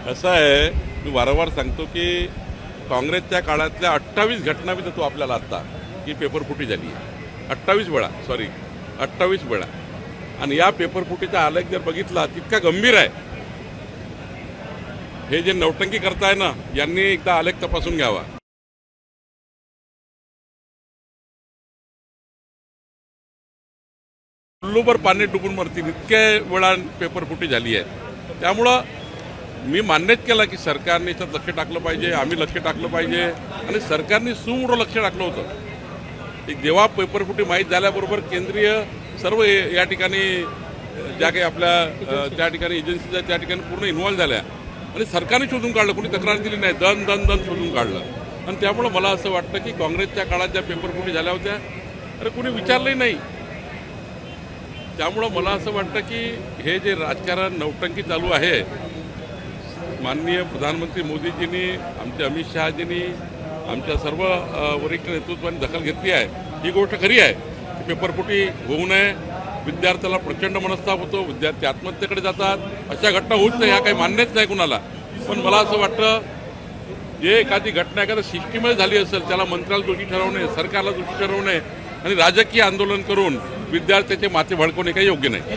असं आहे, मी वारंवार सांगतो की काँग्रेसच्या काळातल्या 28 घटना मी देतो आपल्याला आत्ता की पेपरफुटी झाली आहे 28 वेळा 28 वेळा. आणि या पेपरफुटीचा आलेख जर बघितला तितका गंभीर आहे. हे जे नौटंकी करताय ना, यांनी एकदा आलेख तपासून घ्यावा. कुल्लूभर पाणी डुबून मरतील इतक्या वेळा पेपरफुटी झाली आहे. त्यामुळं मी मान्यच केलं की सरकारने याच्यात लक्ष टाकलं पाहिजे, आम्ही लक्ष टाकलं पाहिजे. आणि सरकारने सुमोठं लक्ष टाकलं होतं. जेव्हा पेपरफुटी माहीत झाल्याबरोबर केंद्रीय सर्व या ठिकाणी ज्या काही आपल्या त्या ठिकाणी एजन्सीच्या त्या ठिकाणी पूर्ण इन्व्हॉल्व झाल्या आणि सरकारने शोधून काढलं. कोणी तक्रार दिली नाही, दन शोधून काढलं. आणि त्यामुळं मला असं वाटतं की काँग्रेसच्या काळात ज्या पेपरफुटी झाल्या होत्या अरे कोणी विचारलंही नाही. त्यामुळं मला असं वाटतं की हे जे राजकारण नौटंकी चालू आहे, माननीय प्रधानमंत्री मोदीजींनी, आमचे अमित शहाजींनी, आमच्या सर्व वरिष्ठ नेतृत्वाने दखल घेतली आहे. ही गोष्ट खरी आहे. पेपरफुटी होऊ नये. विद्यार्थ्याला प्रचंड मनस्ताप होतो, विद्यार्थी आत्महत्येकडे जातात. अशा घटना होत नाही, ह्या काही मान्यच नाही कुणाला. पण मला असं वाटतं जे एखादी घटना एखाद्या सिस्टीममध्ये झाली असेल त्याला मंत्र्याला दोषी ठरवणे, सरकारला दोषी ठरवणे आणि राजकीय आंदोलन करून विद्यार्थ्याचे माथे भडकवणे काही योग्य नाही.